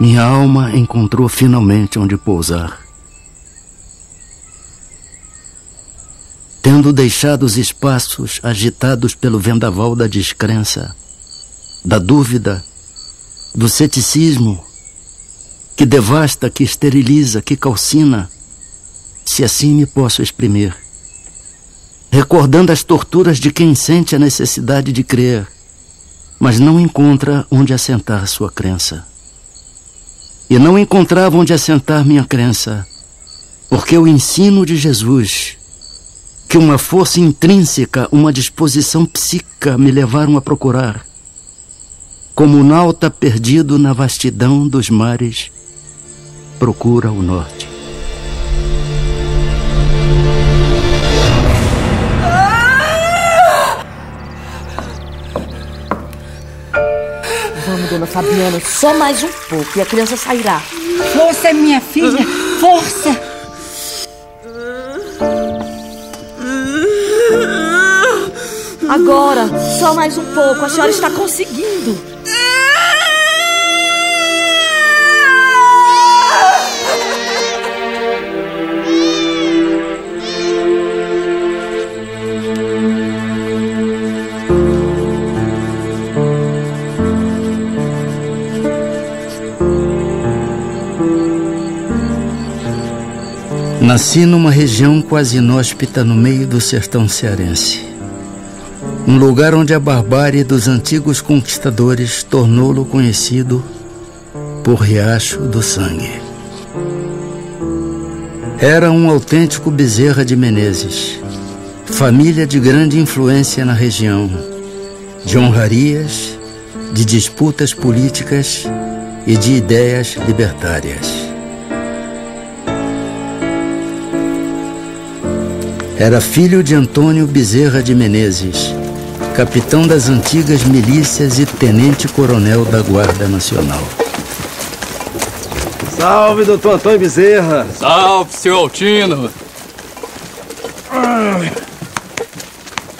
Minha alma encontrou finalmente onde pousar. Tendo deixado os espaços agitados pelo vendaval da descrença, da dúvida, do ceticismo, que devasta, que esteriliza, que calcina, se assim me posso exprimir, recordando as torturas de quem sente a necessidade de crer, mas não encontra onde assentar sua crença. E não encontrava onde assentar minha crença, porque o ensino de Jesus, que uma força intrínseca, uma disposição psíquica me levaram a procurar, como o nauta perdido na vastidão dos mares, procura o norte. Vamos, dona Fabiana, só mais um pouco e a criança sairá. Força, minha filha, força! Agora, só mais um pouco, a senhora está conseguindo. Nasci numa região quase inóspita no meio do sertão cearense. Um lugar onde a barbárie dos antigos conquistadores tornou-lo conhecido por Riacho do Sangue. Era um autêntico Bezerra de Menezes, família de grande influência na região, de honrarias, de disputas políticas e de ideias libertárias. Era filho de Antônio Bezerra de Menezes, capitão das antigas milícias e tenente-coronel da Guarda Nacional. Salve, doutor Antônio Bezerra! Salve, seu Altino!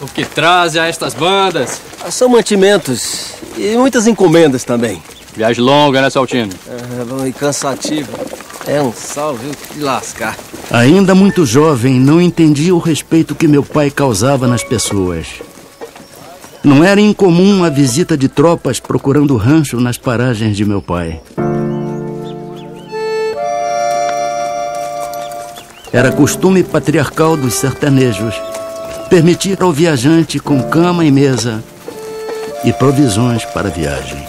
O que traz a estas bandas? São mantimentos e muitas encomendas também. Viagem longa, né, seu Altino? E cansativa. É um salve, de lascar. Ainda muito jovem, não entendia o respeito que meu pai causava nas pessoas. Não era incomum a visita de tropas procurando rancho nas paragens de meu pai. Era costume patriarcal dos sertanejos permitir ao viajante com cama e mesa e provisões para a viagem.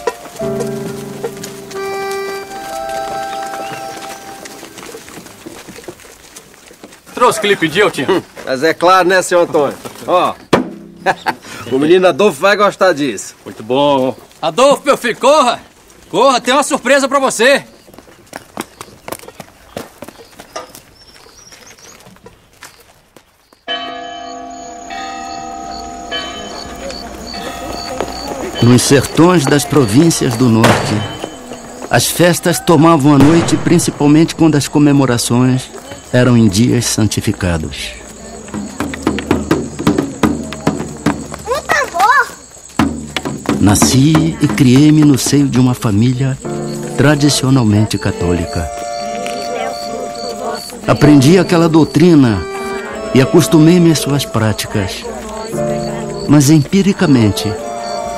Trouxe o que lhe pediu, tio? Mas é claro, né, seu Antônio? Ó, o menino Adolfo vai gostar disso. Muito bom. Adolfo, meu filho, corra! Corra, tem uma surpresa pra você. Nos sertões das províncias do norte, as festas tomavam a noite, principalmente quando as comemorações eram em dias santificados. Nasci e criei-me no seio de uma família tradicionalmente católica. Aprendi aquela doutrina e acostumei-me às suas práticas, mas empiricamente,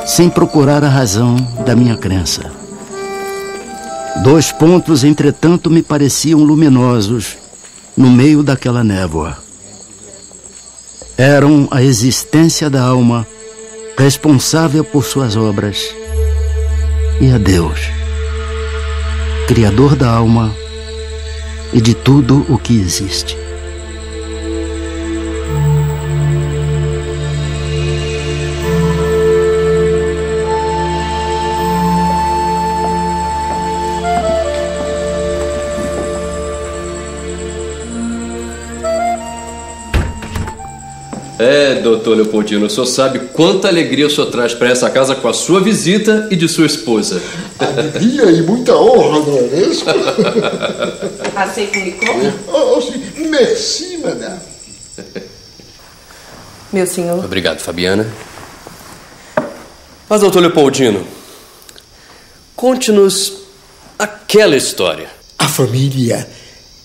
sem procurar a razão da minha crença. 2 pontos, entretanto, me pareciam luminosos no meio daquela névoa. Eram a existência da alma, responsável por suas obras, e a Deus. Criador da alma e de tudo o que existe. Doutor Leopoldino, o senhor sabe quanta alegria o senhor traz para essa casa com a sua visita e de sua esposa. Alegria e muita honra, não é mesmo? Aceita um licor? Sim. Merci, madame. Meu senhor. Obrigado, Fabiana. Mas, doutor Leopoldino, conte-nos aquela história. A família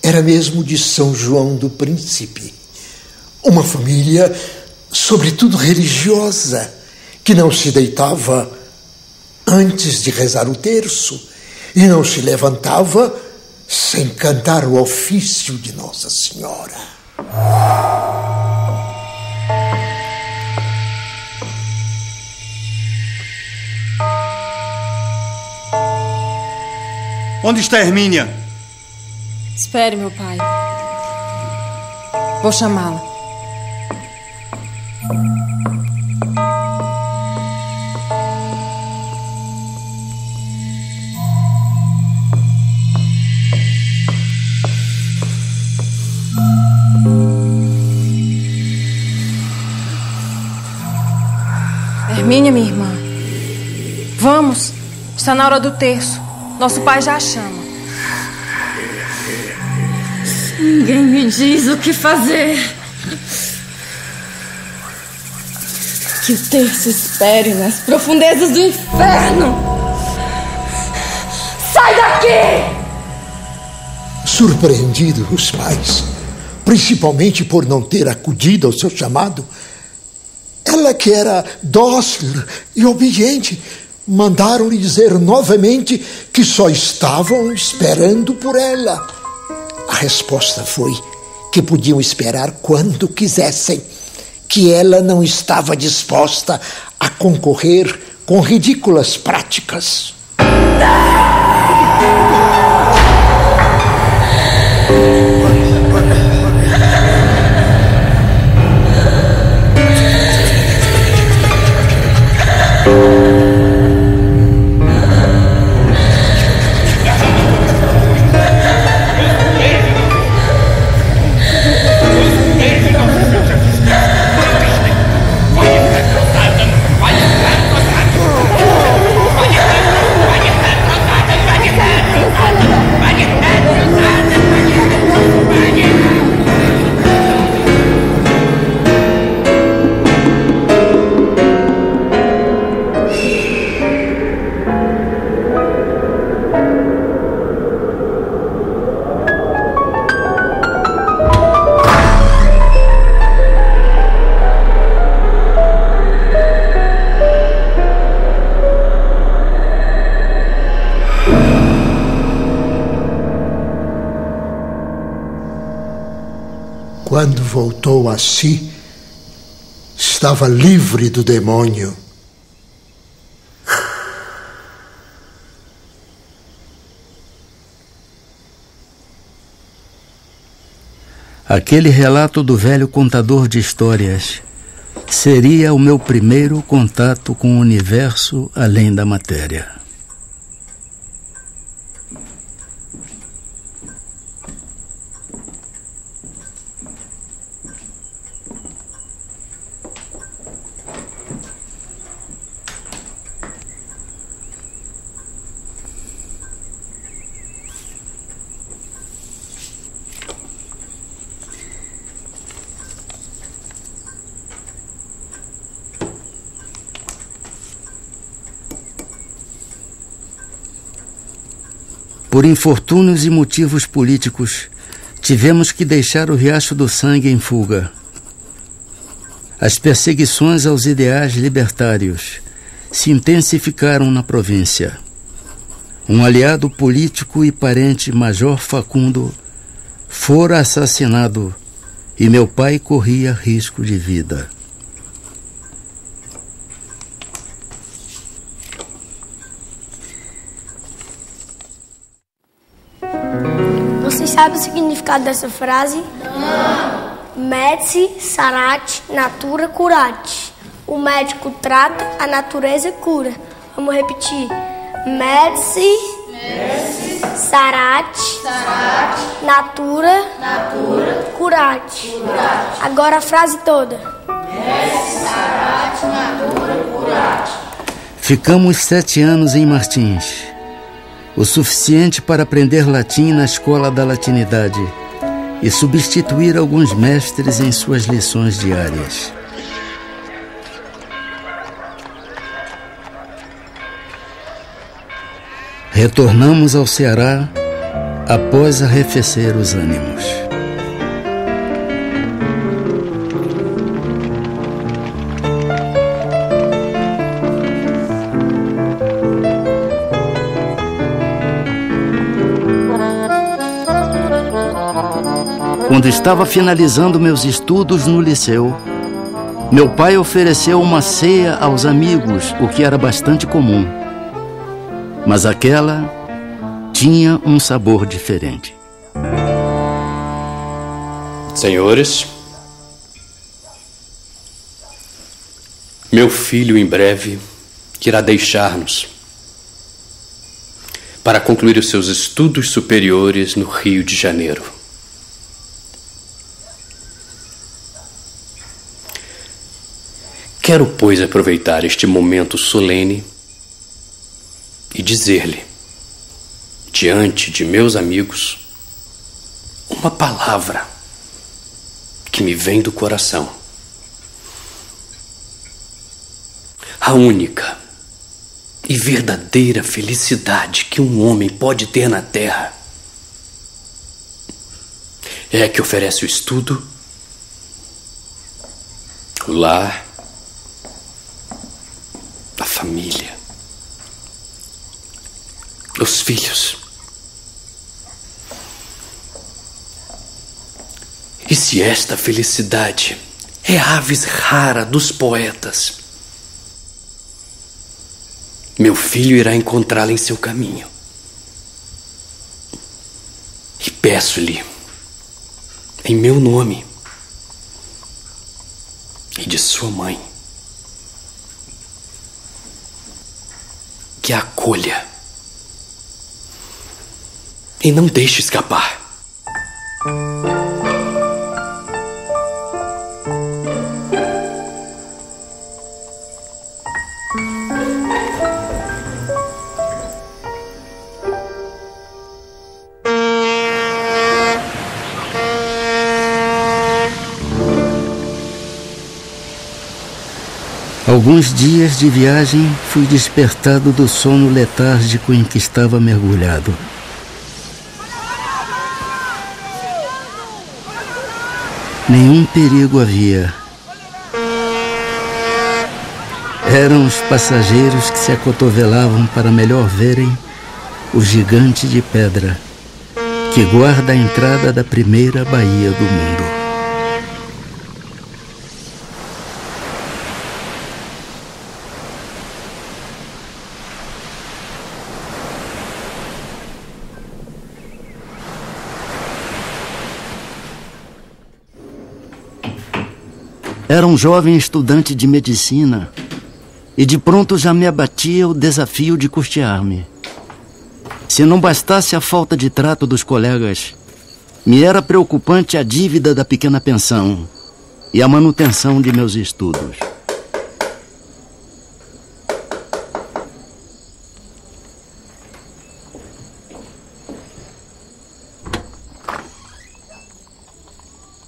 era mesmo de São João do Príncipe. Uma família, sobretudo religiosa, que não se deitava antes de rezar o terço e não se levantava sem cantar o ofício de Nossa Senhora. Onde está Hermínia? Espere, meu pai. Vou chamá-la. Hermínia, minha irmã. Vamos. Está na hora do terço. Nosso pai já a chama. Ninguém me diz o que fazer. Que o terço espere nas profundezas do inferno. Sai daqui! Surpreendidos os pais, principalmente por não ter acudido ao seu chamado, ela, que era dócil e obediente, mandaram-lhe dizer novamente que só estavam esperando por ela. A resposta foi que podiam esperar quando quisessem, que ela não estava disposta a concorrer com ridículas práticas. Quando voltou a si, estava livre do demônio. Aquele relato do velho contador de histórias seria o meu primeiro contato com o universo além da matéria. Por infortúnios e motivos políticos, tivemos que deixar o Riacho do Sangue em fuga. As perseguições aos ideais libertários se intensificaram na província. Um aliado político e parente, Major Facundo, fora assassinado e meu pai corria risco de vida. Vocês sabem o significado dessa frase? Não. Medici, sarat, natura, curat. O médico trata, a natureza cura. Vamos repetir. Medici, sarat, natura, curat. Agora a frase toda. Medici, sarat, natura, curat. Ficamos 7 anos em Martins, o suficiente para aprender latim na escola da latinidade e substituir alguns mestres em suas lições diárias. Retornamos ao Ceará após arrefecer os ânimos. Quando estava finalizando meus estudos no liceu, meu pai ofereceu uma ceia aos amigos, o que era bastante comum. Mas aquela tinha um sabor diferente. Senhores, meu filho em breve irá deixar-nos para concluir os seus estudos superiores no Rio de Janeiro. Quero, pois, aproveitar este momento solene e dizer-lhe, diante de meus amigos, uma palavra que me vem do coração. A única e verdadeira felicidade que um homem pode ter na terra é a que oferece o estudo, o lar, a família, os filhos. E se esta felicidade é a avis rara dos poetas, meu filho irá encontrá-la em seu caminho. E peço-lhe, em meu nome e de sua mãe, que a acolha e não deixe escapar. Alguns dias de viagem, fui despertado do sono letárgico em que estava mergulhado. Nenhum perigo havia. Eram os passageiros que se acotovelavam para melhor verem o gigante de pedra que guarda a entrada da primeira baía do mundo. Era um jovem estudante de medicina e de pronto já me abatia o desafio de custear-me. Se não bastasse a falta de trato dos colegas, me era preocupante a dívida da pequena pensão e a manutenção de meus estudos.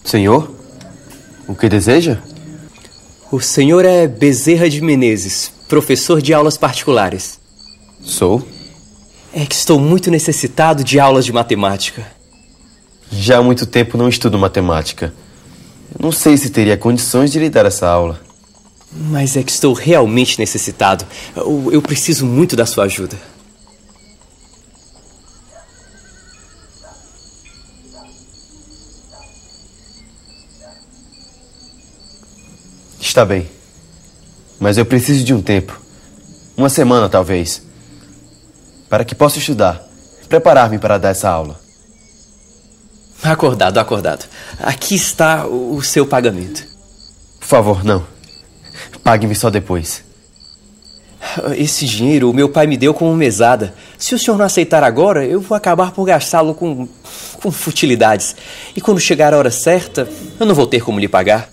Senhor, o que deseja? O senhor é Bezerra de Menezes, professor de aulas particulares. Sou. É que estou muito necessitado de aulas de matemática. Já há muito tempo não estudo matemática. Não sei se teria condições de lhe dar essa aula. Mas é que estou realmente necessitado. Eu preciso muito da sua ajuda. Está bem. Mas eu preciso de um tempo. Uma semana, talvez. Para que possa estudar. Preparar-me para dar essa aula. Acordado, acordado. Aqui está o seu pagamento. Por favor, não. Pague-me só depois. Esse dinheiro o meu pai me deu como mesada. Se o senhor não aceitar agora, eu vou acabar por gastá-lo com futilidades. E quando chegar a hora certa, eu não vou ter como lhe pagar.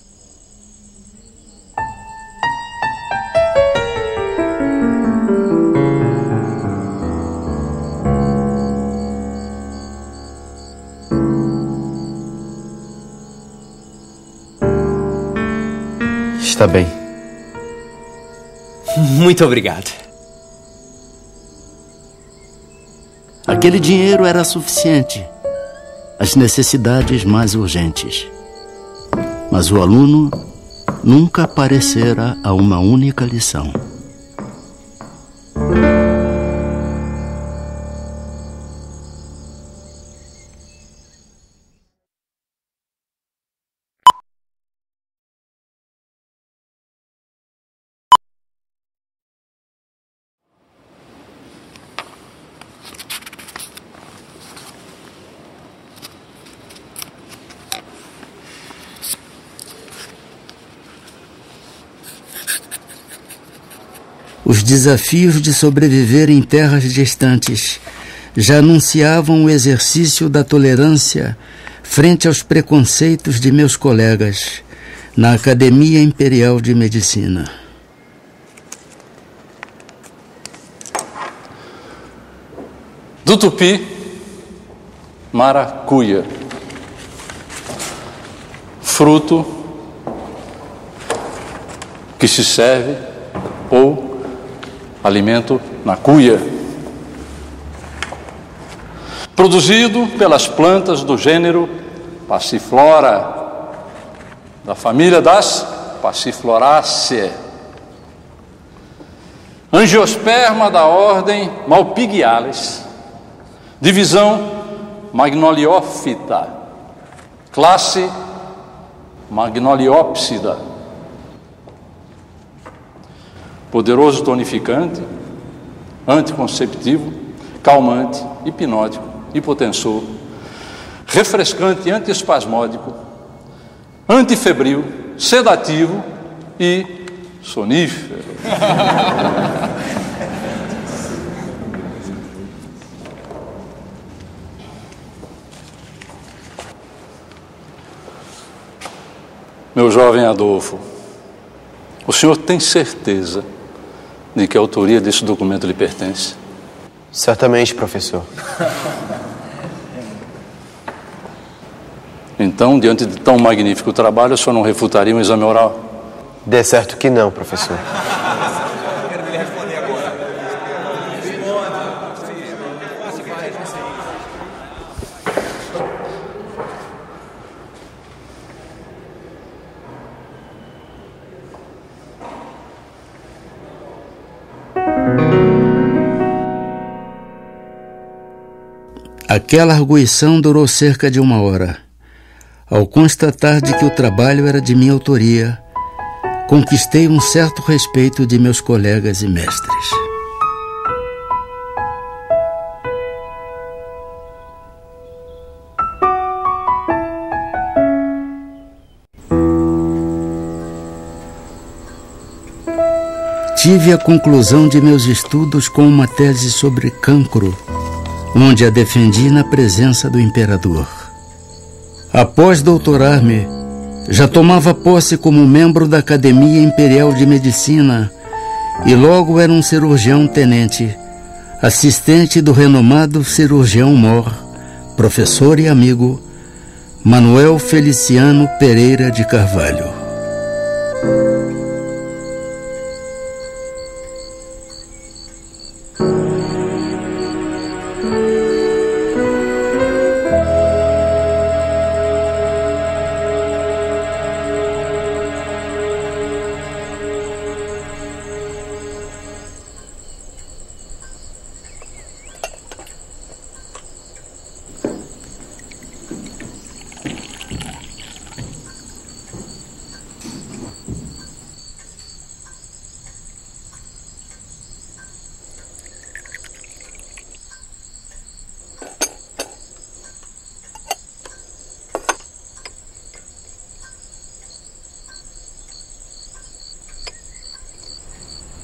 Está bem. Muito obrigado. Aquele dinheiro era suficiente às necessidades mais urgentes. Mas o aluno nunca aparecera a uma única lição. Os desafios de sobreviver em terras distantes já anunciavam o exercício da tolerância frente aos preconceitos de meus colegas na Academia Imperial de Medicina. Do tupi, maracuia. Fruto que se serve ou alimento na cuia. Produzido pelas plantas do gênero Passiflora, da família das Passifloraceae. Angiosperma da ordem Malpighiales, divisão Magnoliófita, classe Magnoliópsida. Poderoso tonificante, anticonceptivo, calmante, hipnótico, hipotensor, refrescante e antiespasmódico, antifebril, sedativo e sonífero. Meu jovem Adolfo, o senhor tem certeza de que a autoria desse documento lhe pertence? Certamente, professor. Então, diante de tão magnífico trabalho, o senhor não refutaria um exame oral? De certo que não, professor. Aquela arguição durou cerca de 1 hora. Ao constatar de que o trabalho era de minha autoria, conquistei um certo respeito de meus colegas e mestres. Tive a conclusão de meus estudos com uma tese sobre cancro, onde a defendi na presença do imperador. Após doutorar-me, já tomava posse como membro da Academia Imperial de Medicina e logo era um cirurgião-tenente, assistente do renomado cirurgião-mor, professor e amigo, Manuel Feliciano Pereira de Carvalho.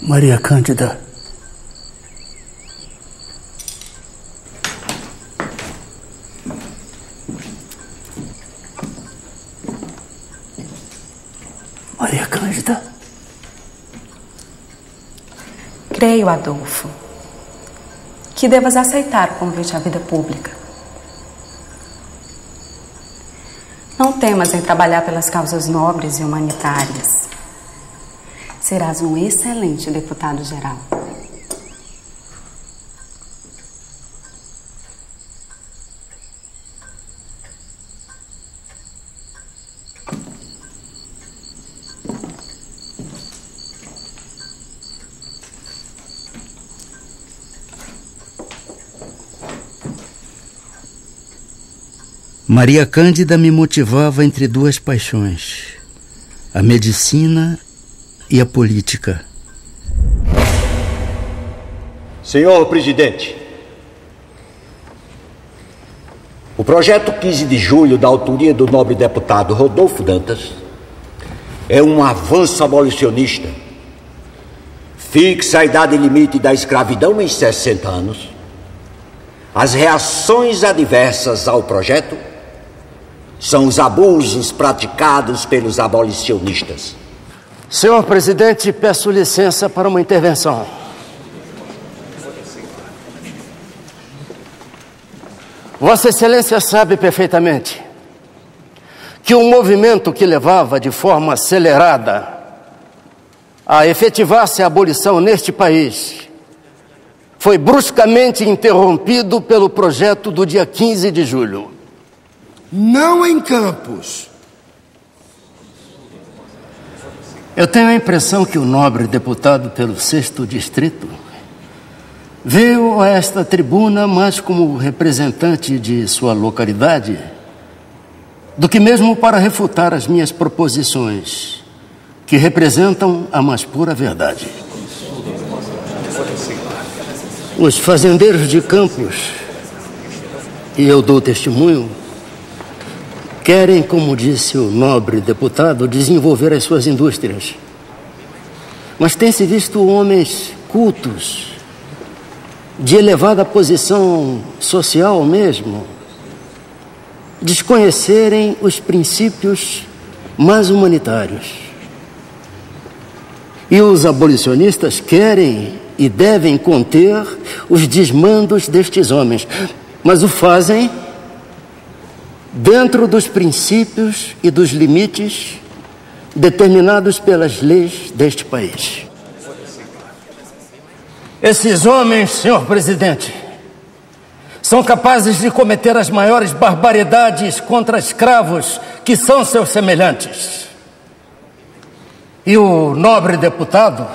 Maria Cândida. Maria Cândida. Creio, Adolfo, que devas aceitar o convite à vida pública. Não temas em trabalhar pelas causas nobres e humanitárias. Serás um excelente deputado-geral. Maria Cândida me motivava entre duas paixões, a medicina e a política. Senhor presidente, o projeto 15 de julho, da autoria do nobre deputado Rodolfo Dantas, é um avanço abolicionista. Fixa a idade limite da escravidão em 60 anos. As reações adversas ao projeto são os abusos praticados pelos abolicionistas. Senhor presidente, peço licença para uma intervenção. Vossa Excelência sabe perfeitamente que um movimento que levava de forma acelerada a efetivar-se a abolição neste país foi bruscamente interrompido pelo projeto do dia 15 de julho. Não em Campos. Eu tenho a impressão que o nobre deputado pelo 6º Distrito veio a esta tribuna mais como representante de sua localidade do que mesmo para refutar as minhas proposições, que representam a mais pura verdade. Os fazendeiros de Campos, e eu dou testemunho, querem, como disse o nobre deputado, desenvolver as suas indústrias. Mas tem-se visto homens cultos, de elevada posição social mesmo, desconhecerem os princípios mais humanitários. E os abolicionistas querem e devem conter os desmandos destes homens, mas o fazem dentro dos princípios e dos limites determinados pelas leis deste país. Esses homens, senhor presidente, são capazes de cometer as maiores barbaridades contra escravos que são seus semelhantes. E o nobre deputado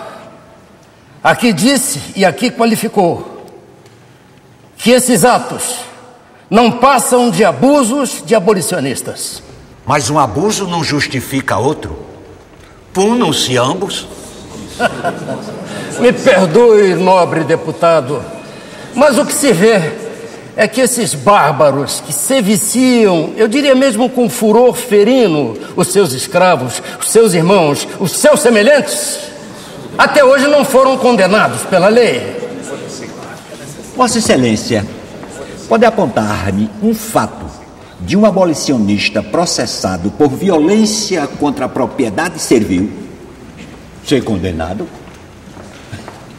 aqui disse e aqui qualificou que esses atos não passam de abusos de abolicionistas. Mas um abuso não justifica outro. Punam-se ambos. Me perdoe, nobre deputado, mas o que se vê é que esses bárbaros que se viciam, eu diria mesmo com furor ferino, os seus escravos, os seus irmãos, os seus semelhantes, até hoje não foram condenados pela lei. Vossa Excelência, pode apontar-me um fato de um abolicionista processado por violência contra a propriedade servil ser condenado?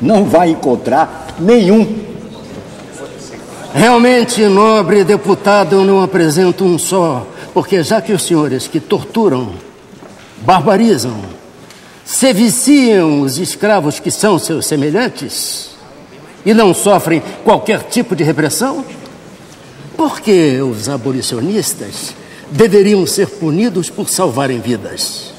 Não vai encontrar nenhum. Realmente, nobre deputado, eu não apresento um só, porque já que os senhores que torturam, barbarizam, se viciam os escravos que são seus semelhantes e não sofrem qualquer tipo de repressão, por que os abolicionistas deveriam ser punidos por salvarem vidas?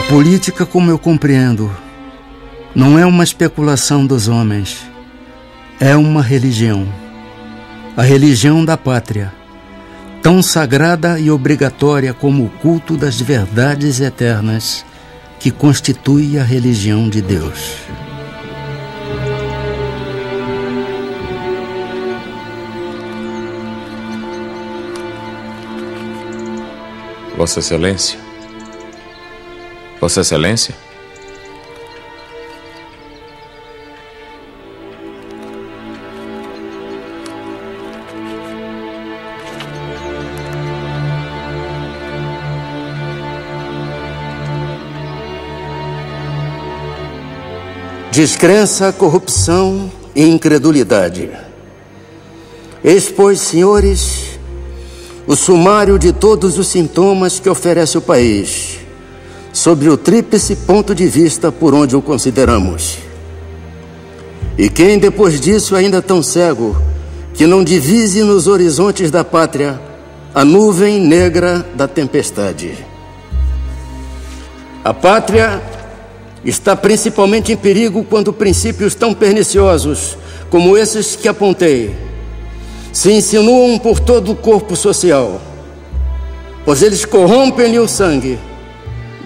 política, como eu compreendo, não é uma especulação dos homens, é uma religião. A religião da pátria, tão sagrada e obrigatória como o culto das verdades eternas que constitui a religião de Deus. Vossa Excelência? Vossa Excelência? Descrença, corrupção e incredulidade. Eis, pois, senhores, o sumário de todos os sintomas que oferece o país, sobre o tríplice ponto de vista por onde o consideramos. E quem, depois disso, ainda tão cego, que não divise nos horizontes da pátria a nuvem negra da tempestade. A pátria está principalmente em perigo quando princípios tão perniciosos como esses que apontei se insinuam por todo o corpo social, pois eles corrompem-lhe o sangue,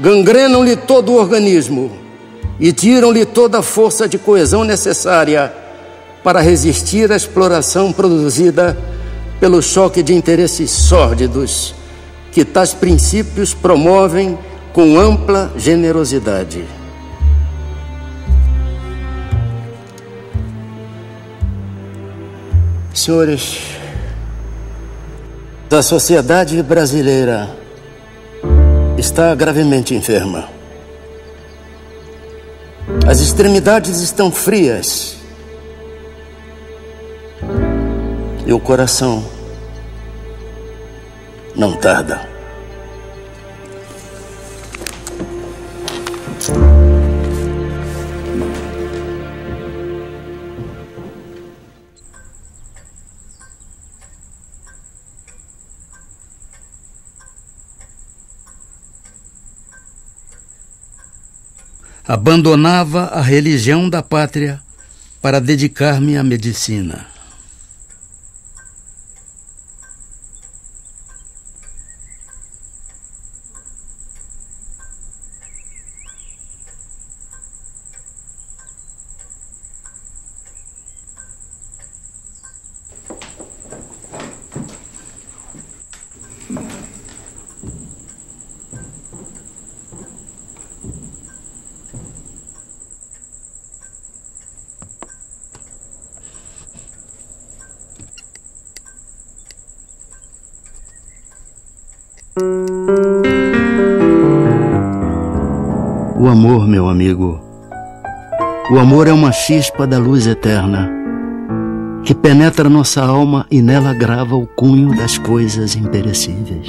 gangrenam-lhe todo o organismo e tiram-lhe toda a força de coesão necessária para resistir à exploração produzida pelo choque de interesses sórdidos que tais princípios promovem com ampla generosidade. Senhores, a sociedade brasileira está gravemente enferma. As extremidades estão frias e o coração não tarda. Abandonava a religião da pátria para dedicar-me à medicina. O amor, meu amigo, o amor é uma chispa da luz eterna que penetra nossa alma e nela grava o cunho das coisas imperecíveis.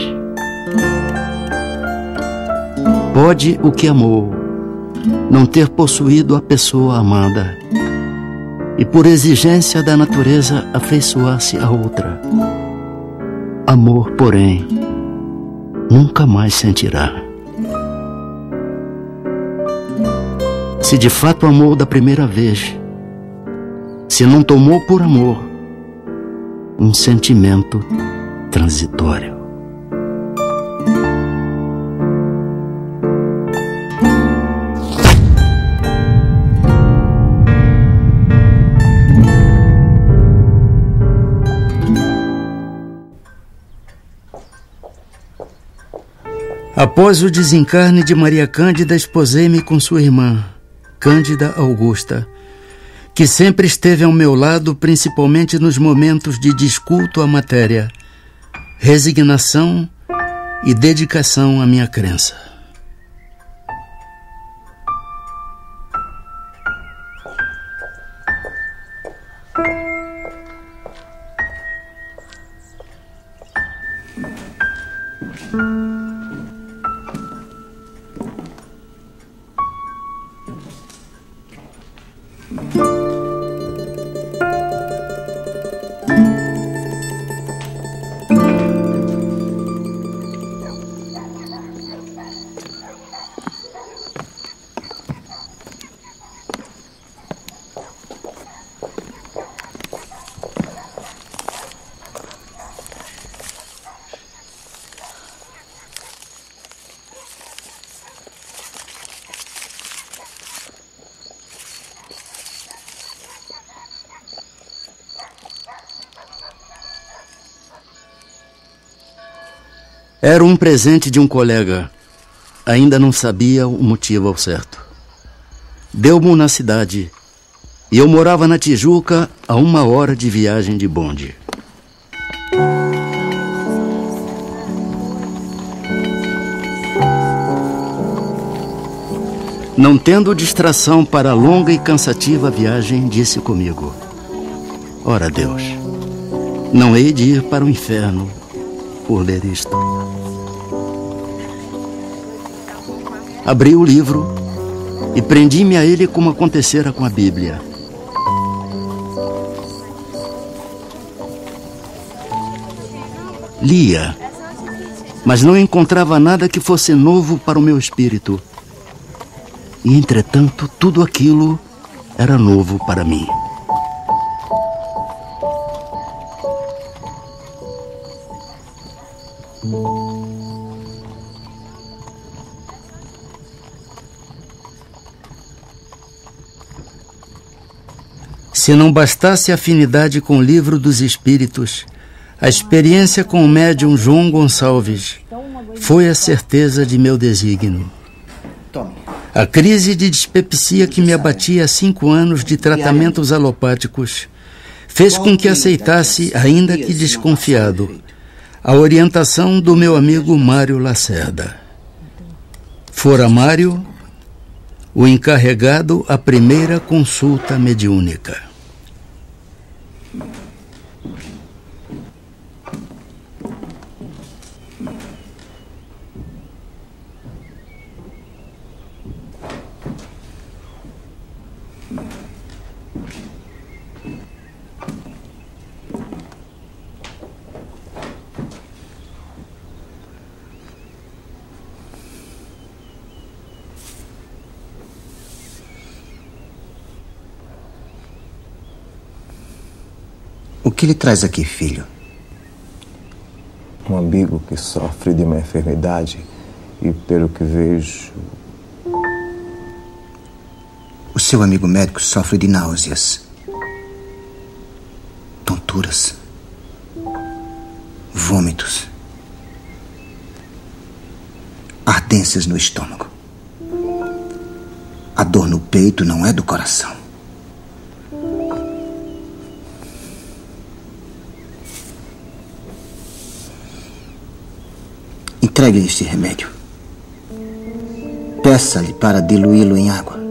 Pode o que amou não ter possuído a pessoa amada e por exigência da natureza afeiçoar-se a outra. Amor, porém, nunca mais sentirá. Se de fato amou da primeira vez, se não tomou por amor um sentimento transitório. Após o desencarne de Maria Cândida, esposei-me com sua irmã, Cândida Augusta, que sempre esteve ao meu lado, principalmente nos momentos de desculto à matéria, resignação e dedicação à minha crença. Era um presente de um colega. Ainda não sabia o motivo ao certo. Deu-mo na cidade. E eu morava na Tijuca, a 1 hora de viagem de bonde. Não tendo distração para a longa e cansativa viagem, disse comigo: ora Deus, não hei de ir para o inferno por ler isto. Abri o livro e prendi-me a ele como acontecera com a Bíblia. Lia, mas não encontrava nada que fosse novo para o meu espírito. E, entretanto, tudo aquilo era novo para mim. Se não bastasse a afinidade com o Livro dos Espíritos, a experiência com o médium João Gonçalves foi a certeza de meu desígnio. A crise de dispepsia que me abatia há 5 anos de tratamentos alopáticos fez com que aceitasse, ainda que desconfiado, a orientação do meu amigo Mário Lacerda. Fora Mário o encarregado à primeira consulta mediúnica. O que lhe traz aqui, filho? Um amigo que sofre de uma enfermidade e, pelo que vejo... O seu amigo médico sofre de náuseas, tonturas, vômitos, ardências no estômago. A dor no peito não é do coração. Entregue-lhe este remédio. Peça-lhe para diluí-lo em água.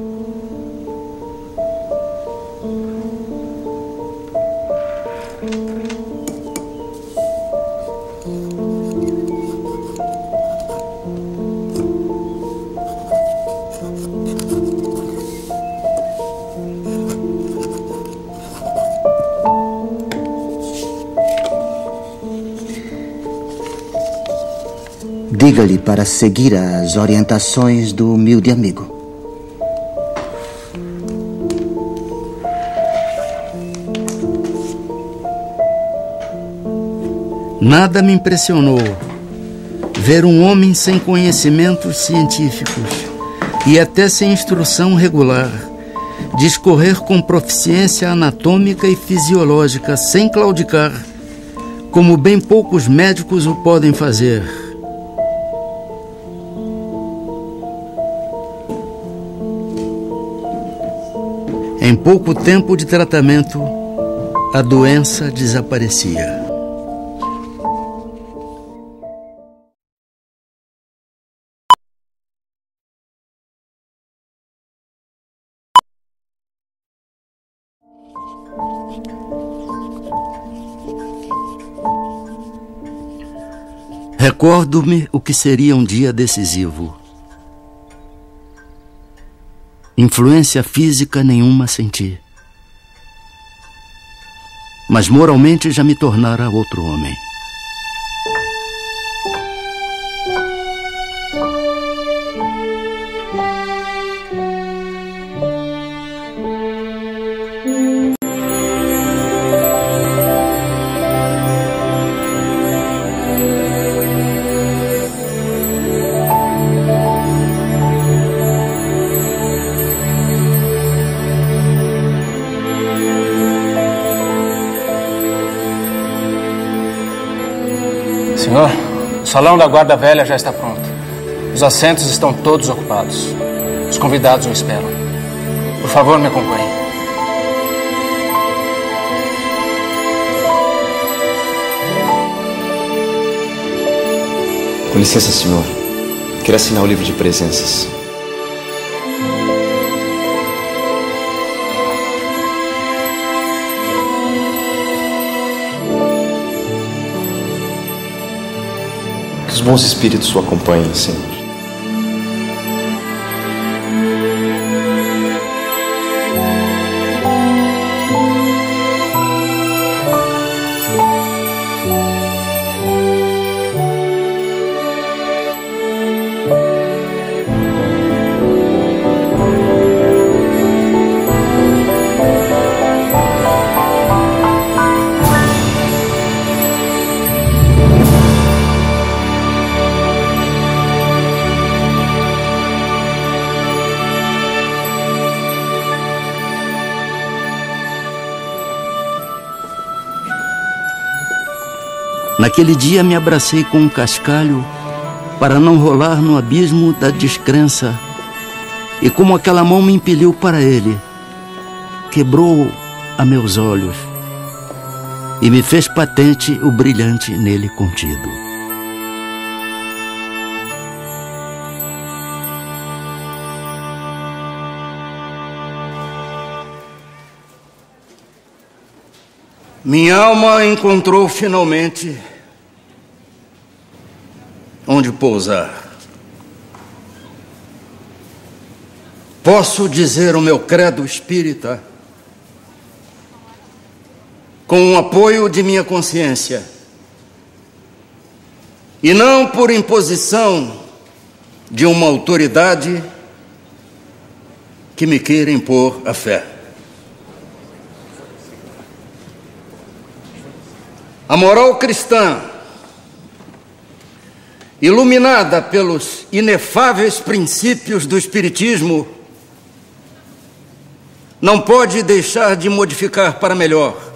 Diga-lhe para seguir as orientações do humilde amigo. Nada me impressionou ver um homem sem conhecimentos científicos e até sem instrução regular discorrer com proficiência anatômica e fisiológica sem claudicar, como bem poucos médicos o podem fazer. Em pouco tempo de tratamento, a doença desaparecia. Recordo-me o que seria um dia decisivo. Influência física nenhuma senti. Mas moralmente já me tornara outro homem. salão da guarda velha já está pronto. Os assentos estão todos ocupados. Os convidados o esperam. Por favor, me acompanhe. Com licença, senhor. Quero assinar o livro de presenças. Que os bons espíritos o acompanhem, Senhor. Naquele dia me abracei com um cascalho para não rolar no abismo da descrença. E como aquela mão me impeliu para ele, quebrou a meus olhos e me fez patente o brilhante nele contido. Minha alma encontrou finalmente onde pousar. Posso dizer o meu credo espírita com o apoio de minha consciência e não por imposição de uma autoridade que me queira impor a fé. A moral cristã, iluminada pelos inefáveis princípios do Espiritismo, não pode deixar de modificar para melhor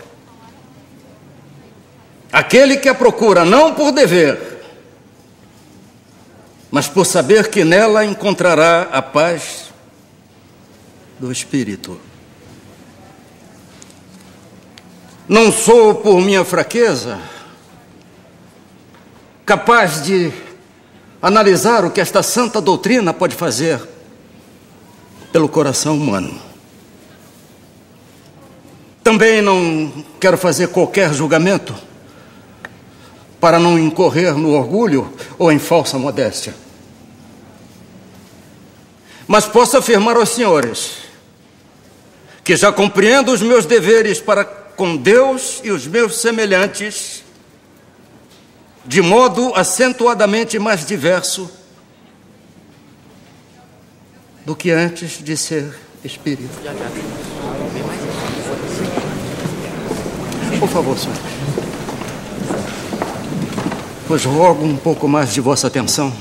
aquele que a procura não por dever, mas por saber que nela encontrará a paz do espírito. Não sou, por minha fraqueza, capaz de analisar o que esta santa doutrina pode fazer pelo coração humano. Também não quero fazer qualquer julgamento para não incorrer no orgulho ou em falsa modéstia. Mas posso afirmar aos senhores que já compreendo os meus deveres para com Deus e os meus semelhantes de modo acentuadamente mais diverso do que antes de ser espírito. Por favor, senhor. Pois rogo um pouco mais de vossa atenção.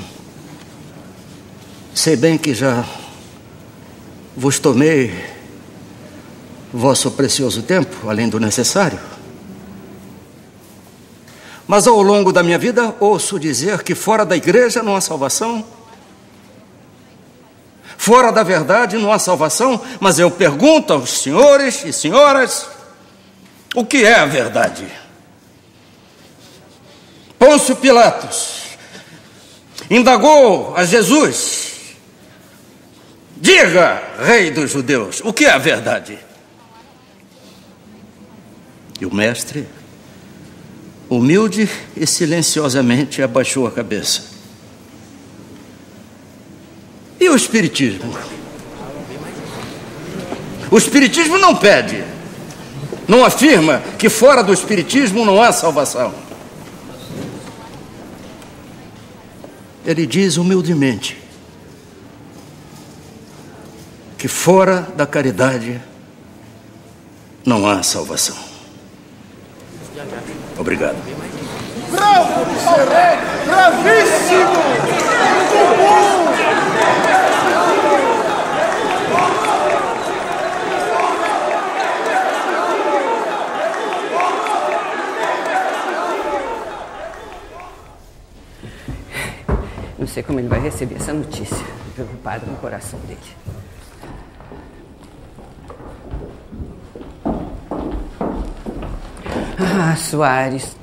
Sei bem que já vos tomei vosso precioso tempo, além do necessário. Mas ao longo da minha vida ouço dizer que fora da igreja não há salvação, fora da verdade não há salvação, mas eu pergunto aos senhores e senhoras, o que é a verdade? Pôncio Pilatos indagou a Jesus, diga, rei dos judeus, o que é a verdade? E o mestre, humilde e silenciosamente, abaixou a cabeça. E o Espiritismo? O Espiritismo não pede, não afirma que fora do Espiritismo não há salvação. Ele diz humildemente que fora da caridade não há salvação. Obrigado. Bravo, bravíssimo! Muito bom! sei como ele vai receber essa notícia. Preocupado no coração dele. Ah, Soares.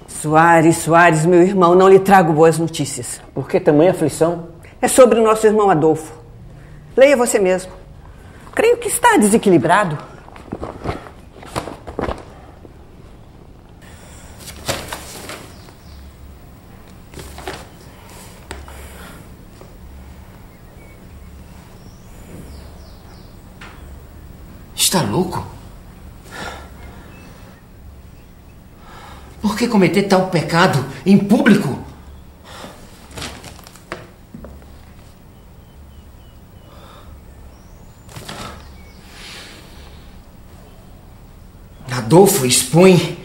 Soares, meu irmão, não lhe trago boas notícias. Por que tamanha aflição? É sobre o nosso irmão Adolfo. Leia você mesmo. Creio que está desequilibrado. Está louco? Por que cometer tal pecado em público? Adolfo expõe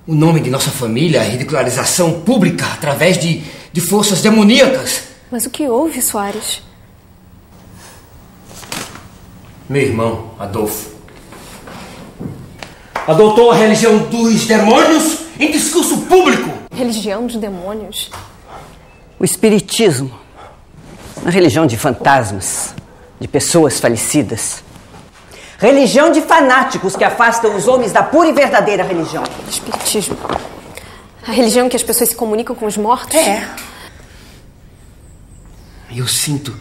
o nome de nossa família à ridicularização pública através de forças demoníacas. Mas o que houve, Soares? Meu irmão, Adolfo, adotou a religião dos demônios em discurso público. Religião dos demônios? O espiritismo. Uma religião de fantasmas, de pessoas falecidas. Religião de fanáticos que afastam os homens da pura e verdadeira religião. Espiritismo. A religião em que as pessoas se comunicam com os mortos? É. Eu sinto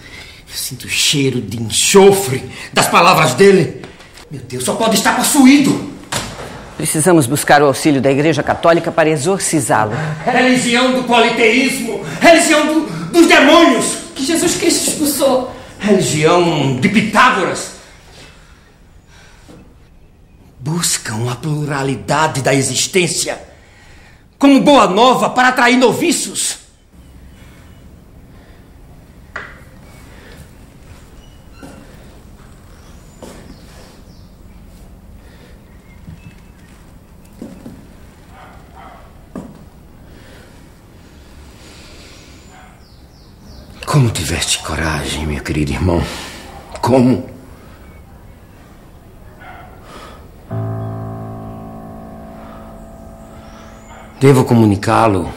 o cheiro de enxofre das palavras dele. Meu Deus, só pode estar possuído. Precisamos buscar o auxílio da Igreja Católica para exorcizá-lo. Religião do politeísmo. Religião dos demônios. Que Jesus Cristo expulsou. Religião de Pitágoras. Buscam a pluralidade da existência como boa nova para atrair noviços. Como tiveste coragem, meu querido irmão? Como? Devo comunicá-lo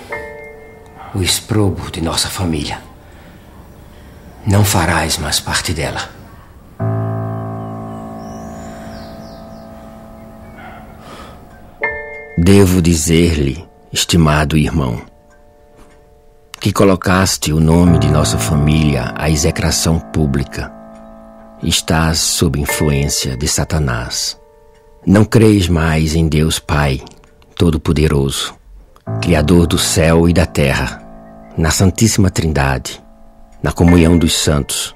o exprobo de nossa família. Não farás mais parte dela. Devo dizer-lhe, estimado irmão, que colocaste o nome de nossa família à execração pública. Estás sob influência de Satanás. Não creis mais em Deus Pai Todo-Poderoso, Criador do céu e da terra, na Santíssima Trindade, na comunhão dos santos,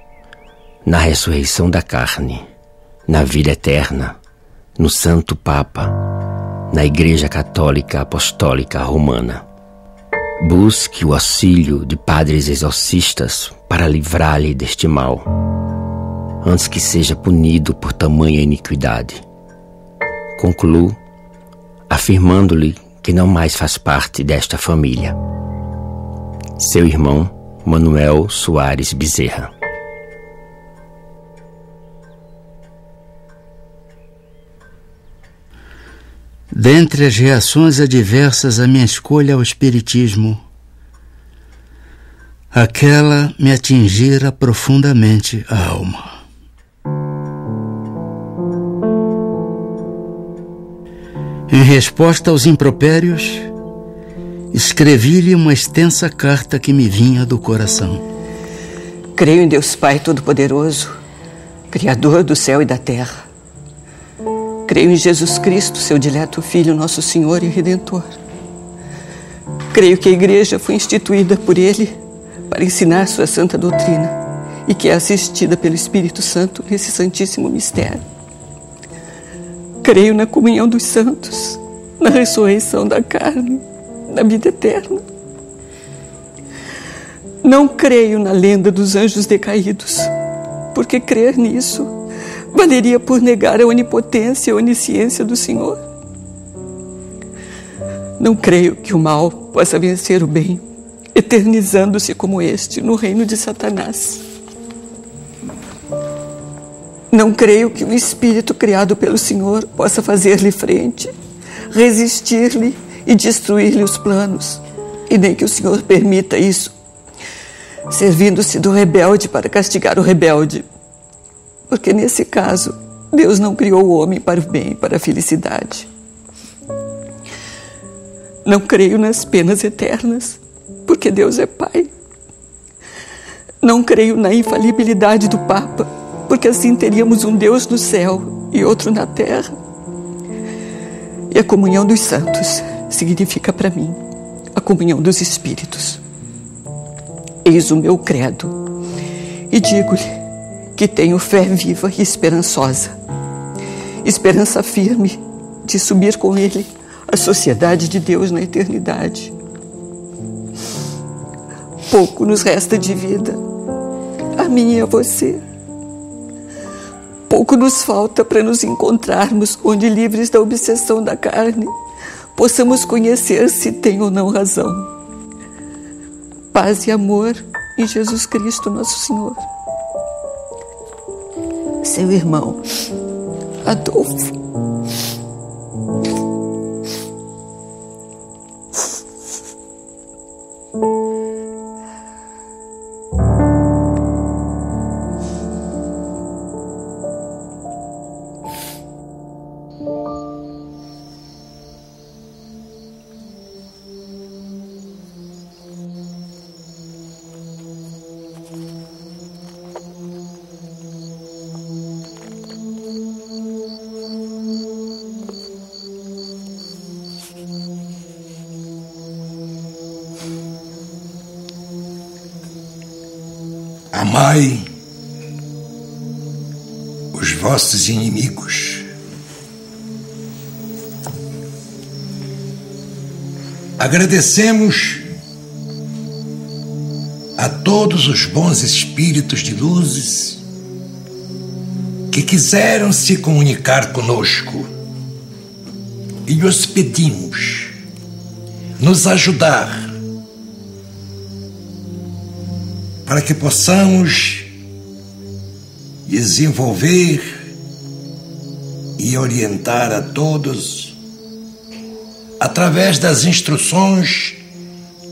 na ressurreição da carne, na vida eterna, no Santo Papa, na Igreja Católica Apostólica Romana. Busque o auxílio de padres exorcistas para livrar-lhe deste mal, antes que seja punido por tamanha iniquidade. Concluo afirmando-lhe que não mais faz parte desta família. Seu irmão, Manuel Soares Bezerra. Dentre as reações adversas à minha escolha ao espiritismo, aquela me atingira profundamente a alma. Em resposta aos impropérios, escrevi-lhe uma extensa carta que me vinha do coração. Creio em Deus Pai Todo-Poderoso, Criador do céu e da terra. Creio em Jesus Cristo, seu dileto Filho, nosso Senhor e Redentor. Creio que a Igreja foi instituída por Ele para ensinar sua santa doutrina e que é assistida pelo Espírito Santo nesse santíssimo mistério. Creio na comunhão dos santos, na ressurreição da carne, na vida eterna. Não creio na lenda dos anjos decaídos, porque crer nisso valeria por negar a onipotência e a onisciência do Senhor. Não creio que o mal possa vencer o bem, eternizando-se como este no reino de Satanás. Não creio que o espírito criado pelo Senhor possa fazer-lhe frente, resistir-lhe e destruir-lhe os planos, e nem que o Senhor permita isso, servindo-se do rebelde para castigar o rebelde. Porque nesse caso, Deus não criou o homem para o bem e para a felicidade. Não creio nas penas eternas, porque Deus é Pai. Não creio na infalibilidade do Papa, porque assim teríamos um Deus no céu e outro na terra. E a comunhão dos santos significa para mim a comunhão dos espíritos. Eis o meu credo e digo-lhe que tenho fé viva e esperançosa. Esperança firme de subir com ele à sociedade de Deus na eternidade. Pouco nos resta de vida, a mim e a você. Pouco nos falta para nos encontrarmos onde, livres da obsessão da carne, possamos conhecer se tem ou não razão. Paz e amor em Jesus Cristo, nosso Senhor. Seu irmão, Adolfo. Amai os vossos inimigos. Agradecemos a todos os bons espíritos de luzes que quiseram se comunicar conosco e lhes pedimos nos ajudar para que possamos desenvolver e orientar a todos através das instruções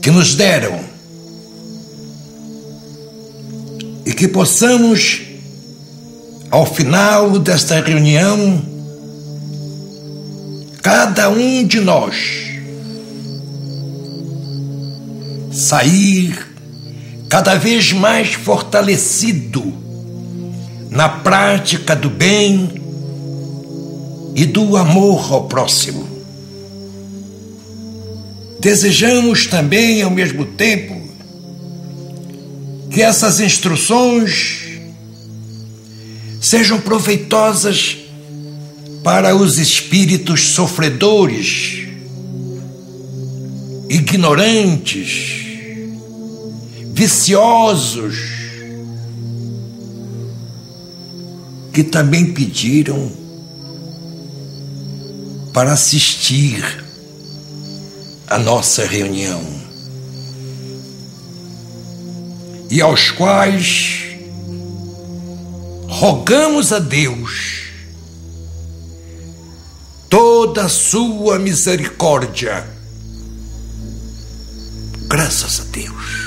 que nos deram e que possamos, ao final desta reunião, cada um de nós sair cada vez mais fortalecido na prática do bem e do amor ao próximo. Desejamos também, ao mesmo tempo, que essas instruções sejam proveitosas para os espíritos sofredores, ignorantes, viciosos, que também pediram para assistir à nossa reunião e aos quais rogamos a Deus toda a sua misericórdia. Graças a Deus.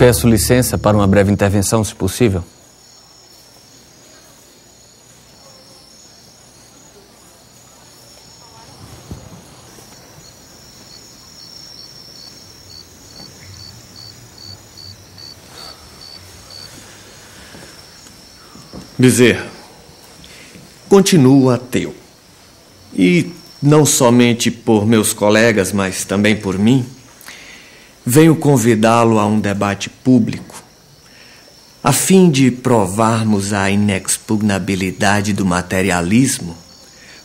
Peço licença para uma breve intervenção, se possível. Bezerra, continuo ateu. E não somente por meus colegas, mas também por mim, venho convidá-lo a um debate público, a fim de provarmos a inexpugnabilidade do materialismo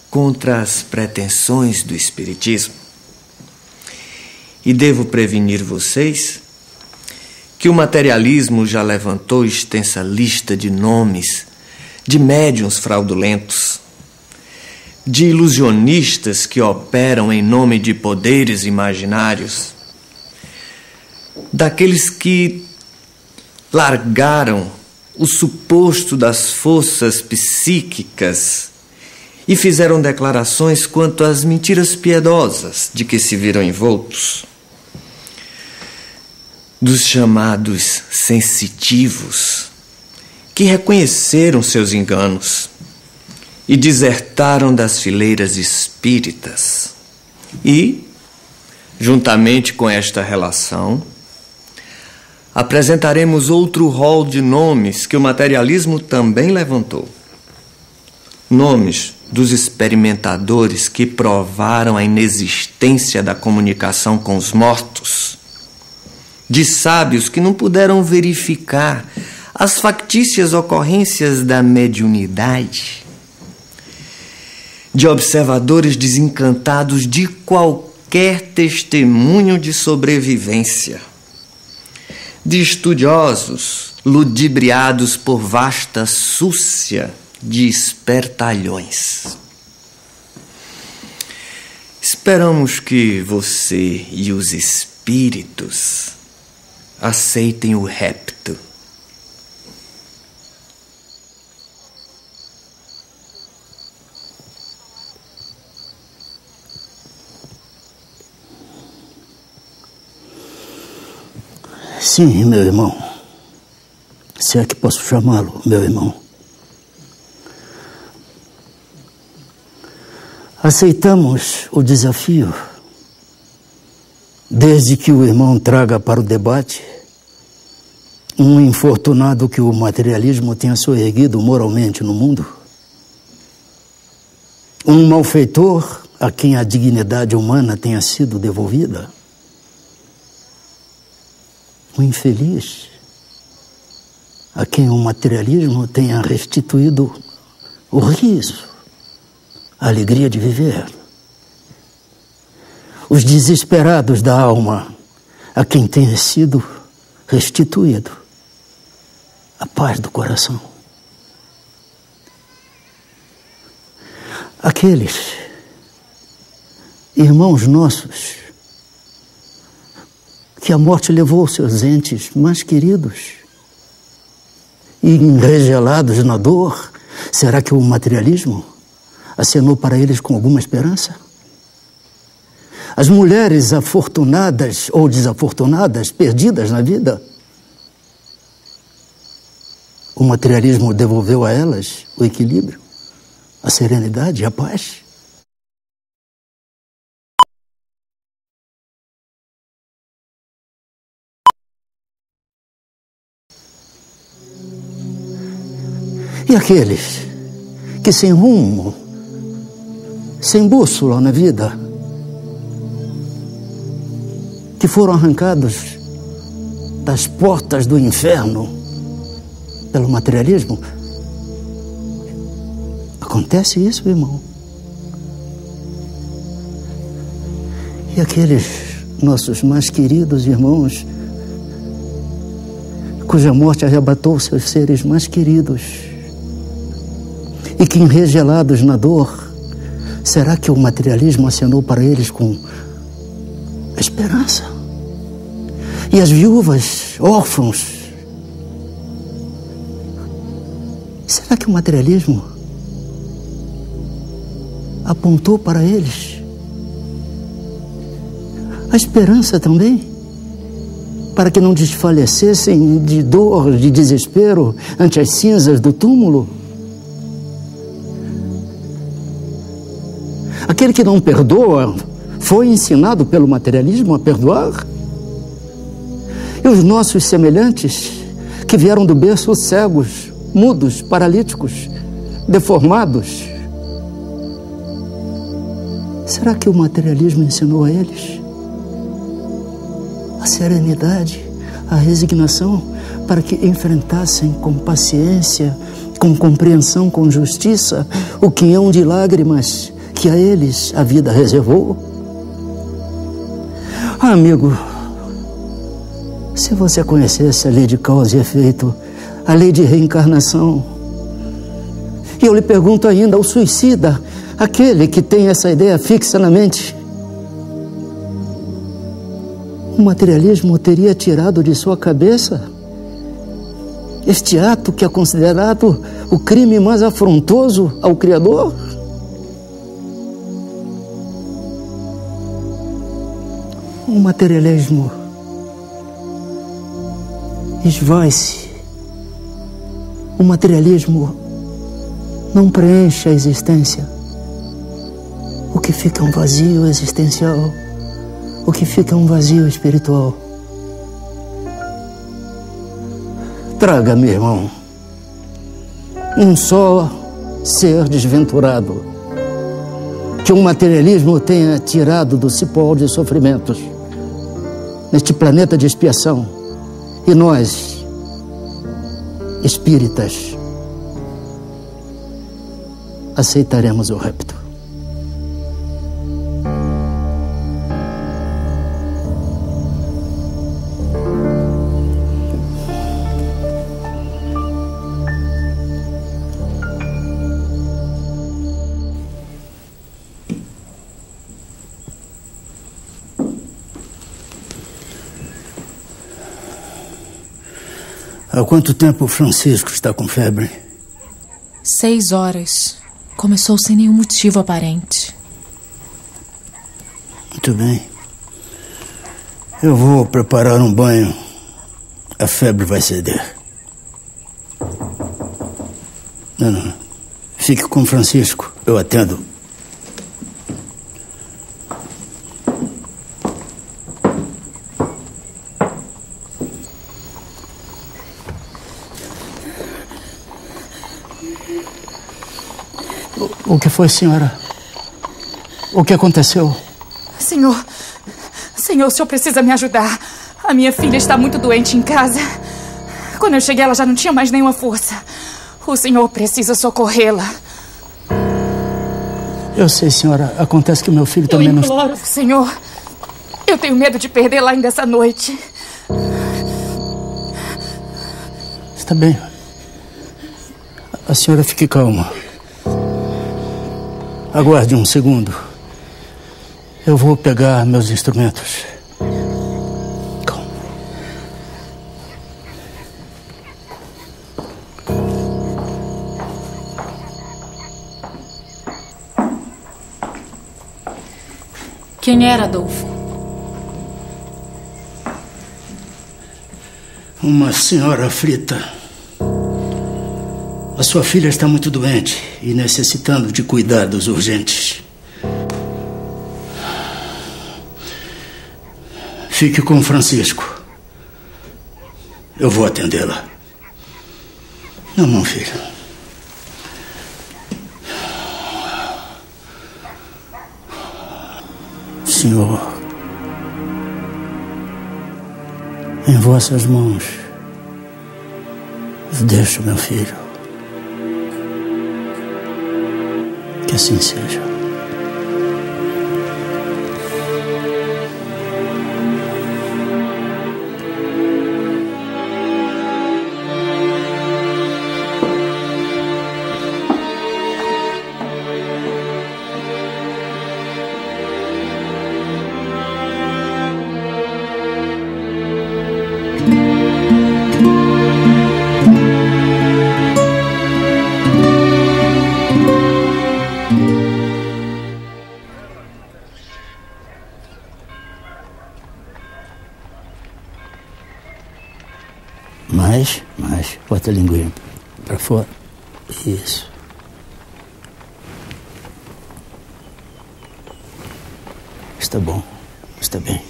contra as pretensões do espiritismo. E devo prevenir vocês que o materialismo já levantou extensa lista de nomes de médiuns fraudulentos, de ilusionistas que operam em nome de poderes imaginários, daqueles que largaram o suposto das forças psíquicas e fizeram declarações quanto às mentiras piedosas de que se viram envoltos. Dos chamados sensitivos, que reconheceram seus enganos e desertaram das fileiras espíritas. E, juntamente com esta relação, apresentaremos outro rol de nomes que o materialismo também levantou. Nomes dos experimentadores que provaram a inexistência da comunicação com os mortos, de sábios que não puderam verificar as factícias ocorrências da mediunidade, de observadores desencantados de qualquer testemunho de sobrevivência, de estudiosos ludibriados por vasta súcia de espertalhões. Esperamos que você e os espíritos aceitem o repto. Sim, meu irmão. Se é que posso chamá-lo, meu irmão. Aceitamos o desafio, desde que o irmão traga para o debate um infortunado que o materialismo tenha soerguido moralmente no mundo, um malfeitor a quem a dignidade humana tenha sido devolvida, um infeliz a quem o materialismo tenha restituído o riso, a alegria de viver, os desesperados da alma a quem tenha sido restituído a paz do coração, aqueles irmãos nossos que a morte levou seus entes mais queridos e enregelados na dor. Será que o materialismo acenou para eles com alguma esperança? As mulheres afortunadas ou desafortunadas, perdidas na vida, o materialismo devolveu a elas o equilíbrio, a serenidade e a paz? E aqueles que sem rumo, sem bússola na vida, que foram arrancados das portas do inferno pelo materialismo? Acontece isso, irmão. E aqueles nossos mais queridos irmãos, cuja morte arrebatou seus seres mais queridos, e que, enregelados na dor, será que o materialismo acenou para eles com a esperança? E as viúvas, órfãos, será que o materialismo apontou para eles a esperança também, para que não desfalecessem de dor, de desespero ante as cinzas do túmulo? Aquele que não perdoa foi ensinado pelo materialismo a perdoar? E os nossos semelhantes, que vieram do berço cegos, mudos, paralíticos, deformados, será que o materialismo ensinou a eles a serenidade, a resignação, para que enfrentassem com paciência, com compreensão, com justiça, o quinhão de lágrimas que a eles a vida reservou? Ah, amigo, se você conhecesse a lei de causa e efeito, a lei de reencarnação, e eu lhe pergunto ainda, o suicida, aquele que tem essa ideia fixa na mente, o materialismo teria tirado de sua cabeça este ato que é considerado o crime mais afrontoso ao Criador? O materialismo esvai-se. O materialismo não preenche a existência. O que fica é um vazio existencial. O que fica é um vazio espiritual. Traga-me, irmão, um só ser desventurado que o materialismo tenha tirado do cipó de sofrimentos neste planeta de expiação. E nós, espíritas, aceitaremos o rapto. Há quanto tempo o Francisco está com febre? 6 horas. Começou sem nenhum motivo aparente. Muito bem. Eu vou preparar um banho. A febre vai ceder. Não. Fique com o Francisco. Eu atendo. O que foi, senhora? O que aconteceu? Senhor, o senhor precisa me ajudar. A minha filha está muito doente em casa. Quando eu cheguei, ela já não tinha mais nenhuma força. O senhor precisa socorrê-la. Eu sei, senhora. Acontece que o meu filho também não... Eu imploro, senhor. Eu tenho medo de perdê-la ainda essa noite. Está bem. A senhora fique calma. Aguarde um segundo. Eu vou pegar meus instrumentos. Calma. Quem era, Adolfo? Uma senhora aflita. A sua filha está muito doente e necessitando de cuidados urgentes. Fique com Francisco. Eu vou atendê-la. Não, meu filho. Senhor, em vossas mãos eu deixo meu filho. Que assim seja. Mais. Bota a linguinha para fora. Isso. Está bom. Está bem.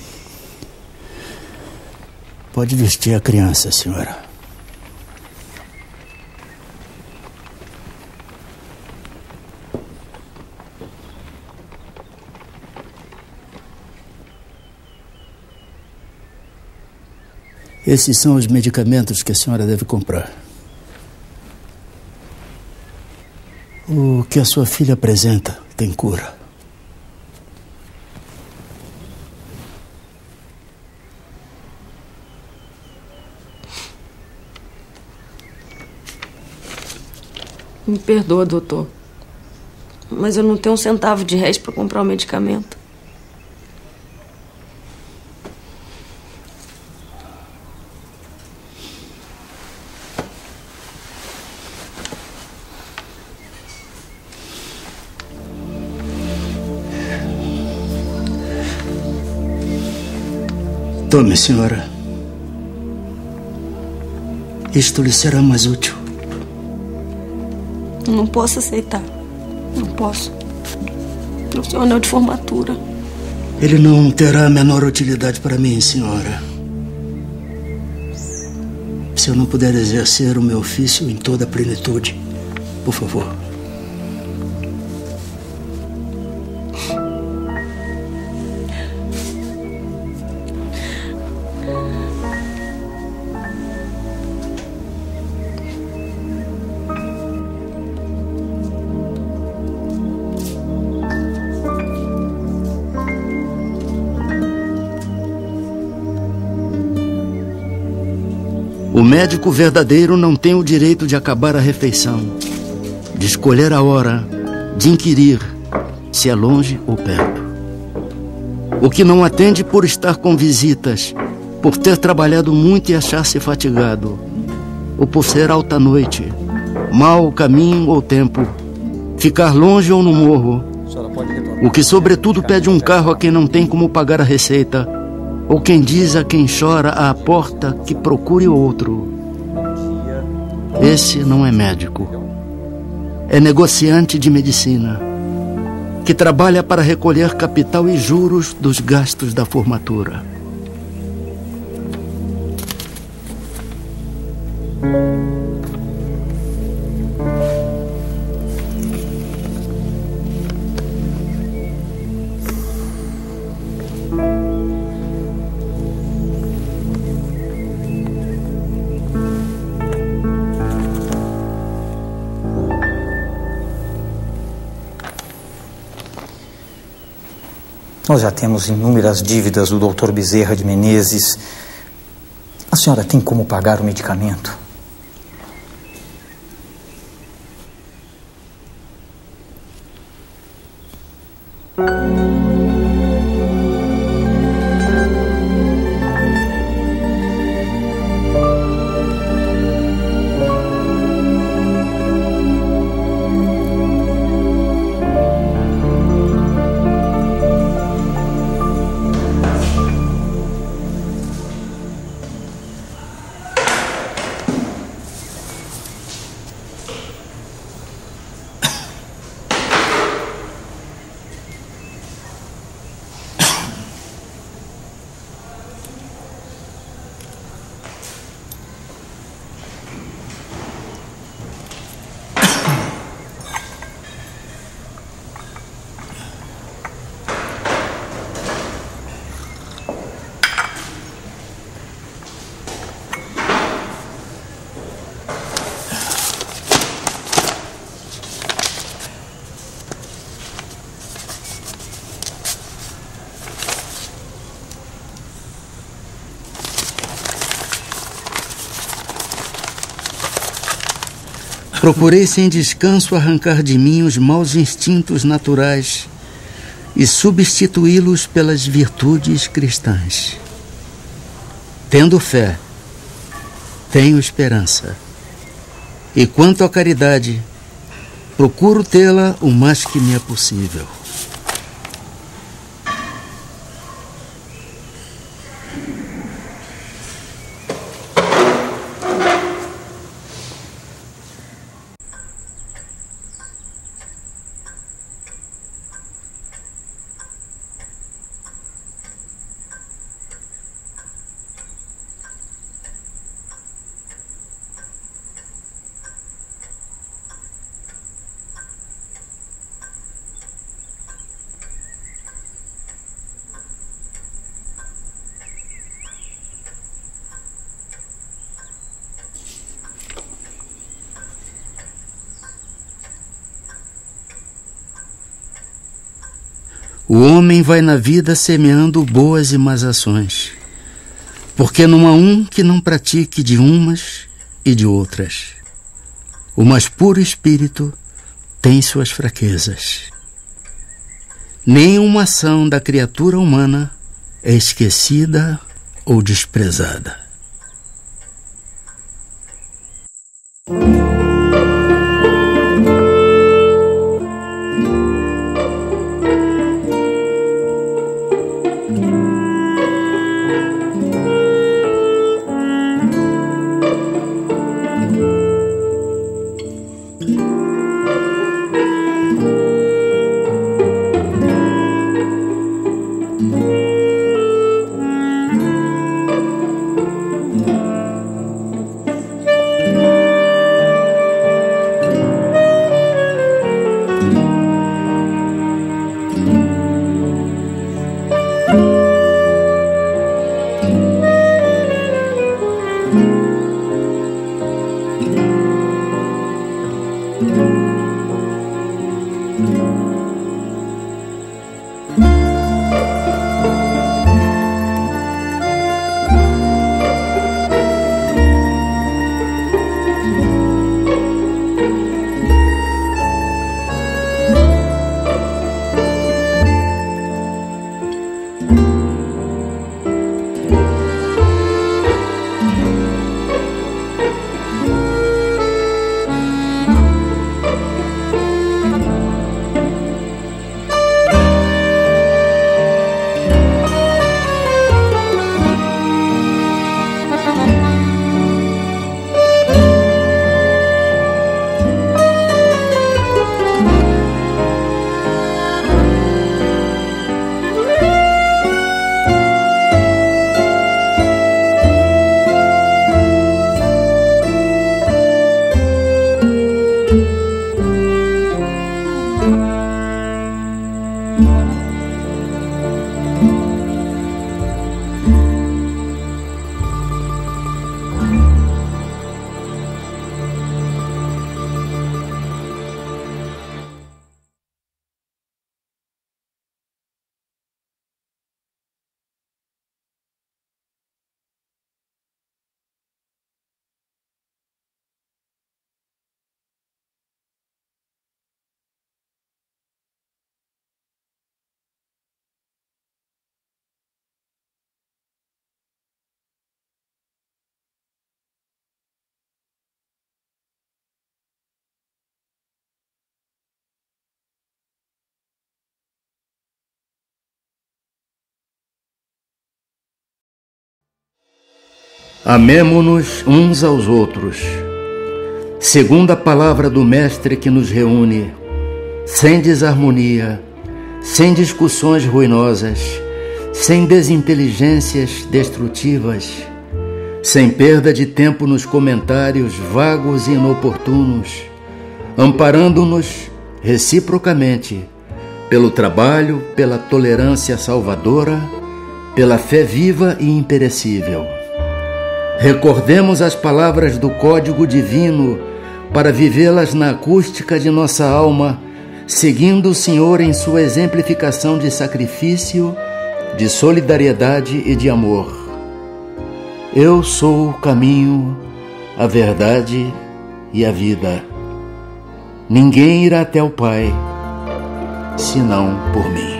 Pode vestir a criança, senhora. Esses são os medicamentos que a senhora deve comprar. O que a sua filha apresenta tem cura. Me perdoa, doutor, mas eu não tenho um centavo de réis para comprar o medicamento. Tome, senhora. Isto lhe será mais útil. Não posso aceitar. Não posso. É o seu anel de formatura. Ele não terá a menor utilidade para mim, senhora. Se eu não puder exercer o meu ofício em toda a plenitude, por favor. O médico verdadeiro não tem o direito de acabar a refeição, de escolher a hora, de inquirir se é longe ou perto. O que não atende por estar com visitas, por ter trabalhado muito e achar-se fatigado, ou por ser alta noite, mau caminho ou tempo, ficar longe ou no morro. O que sobretudo pede um carro a quem não tem como pagar a receita, ou quem diz a quem chora à porta que procure outro. Esse não é médico. É negociante de medicina, que trabalha para recolher capital e juros dos gastos da formatura. Nós já temos inúmeras dívidas do Dr. Bezerra de Menezes. A senhora tem como pagar o medicamento? Procurei sem descanso arrancar de mim os maus instintos naturais e substituí-los pelas virtudes cristãs. Tendo fé, tenho esperança. E quanto à caridade, procuro tê-la o mais que me é possível. O homem vai na vida semeando boas e más ações, porque não há um que não pratique de umas e de outras. O mais puro espírito tem suas fraquezas. Nenhuma ação da criatura humana é esquecida ou desprezada. Amemo-nos uns aos outros, segundo a palavra do Mestre que nos reúne, sem desarmonia, sem discussões ruinosas, sem desinteligências destrutivas, sem perda de tempo nos comentários vagos e inoportunos, amparando-nos reciprocamente pelo trabalho, pela tolerância salvadora, pela fé viva e imperecível. Recordemos as palavras do Código Divino para vivê-las na acústica de nossa alma, seguindo o Senhor em sua exemplificação de sacrifício, de solidariedade e de amor. Eu sou o caminho, a verdade e a vida. Ninguém irá até o Pai, senão por mim.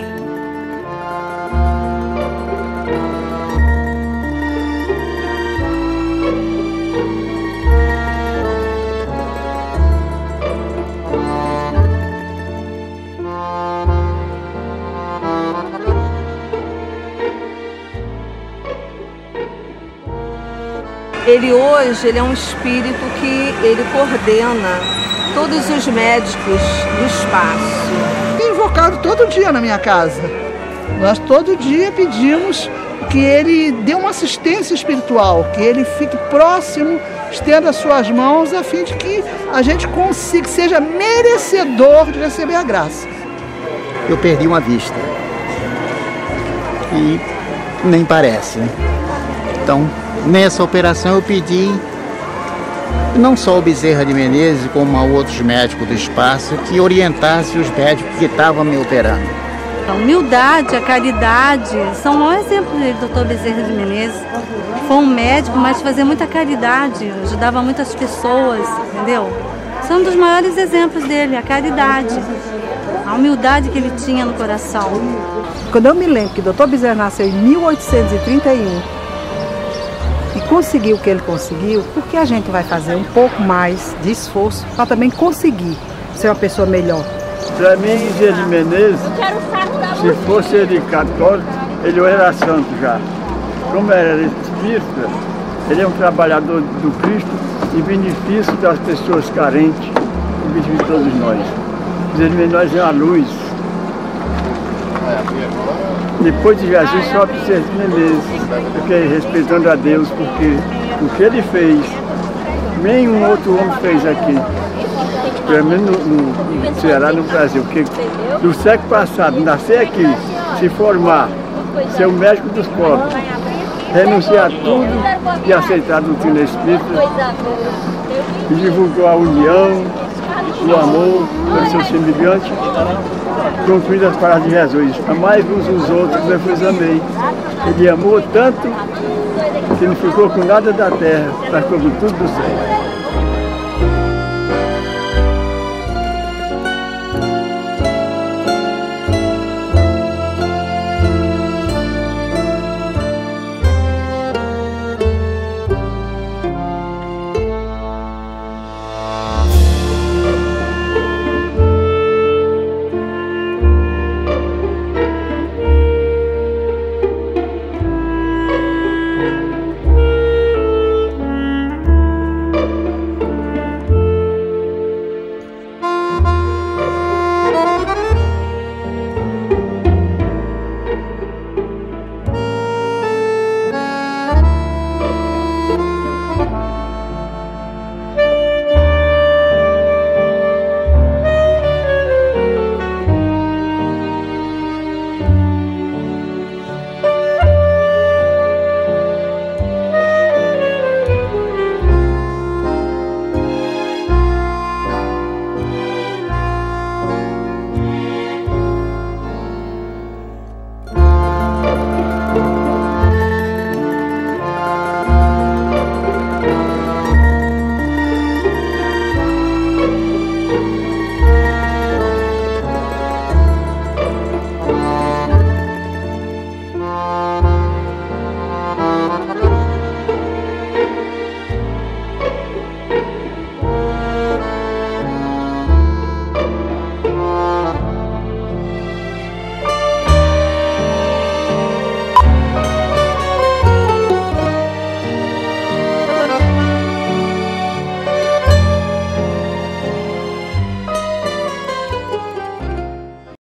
Ele hoje é um espírito que ele coordena todos os médicos do espaço. Tem invocado todo dia na minha casa. Nós todo dia pedimos que ele dê uma assistência espiritual, que ele fique próximo, estenda as suas mãos, a fim de que a gente consiga, seja merecedor de receber a graça. Eu perdi uma vista. E nem parece, né? Então, nessa operação eu pedi, não só o Bezerra de Menezes, como a outros médicos do espaço, que orientassem os médicos que estavam me operando. A humildade, a caridade, são o maior exemplo dele, Dr. Bezerra de Menezes. Foi um médico, mas fazia muita caridade, ajudava muitas pessoas, entendeu? São um dos maiores exemplos dele, a caridade, a humildade que ele tinha no coração. Quando eu me lembro que o Dr. Bezerra nasceu em 1831, e conseguiu o que ele conseguiu, porque a gente vai fazer um pouco mais de esforço para também conseguir ser uma pessoa melhor. Para mim, Bezerra de Menezes, se fosse ele católico, ele era santo já. Como era espírita, ele é um trabalhador do Cristo em benefício das pessoas carentes, em benefício de todos nós. Bezerra de Menezes é a luz. Depois de Jesus, só Bezerra de Menezes, porque respeitando a Deus, porque o que ele fez, nenhum outro homem fez aqui, pelo menos no Ceará, no Brasil, porque no século passado, nascer aqui, se formar, ser o médico dos pobres, renunciar a tudo e aceitar a doutrina espírita, e divulgou a união, o amor pelo seu semelhante, concluídas as palavras de Jesus: amai uns os outros como eu vos amei. Ele amou tanto que não ficou com nada da terra, mas ficou com tudo do céu.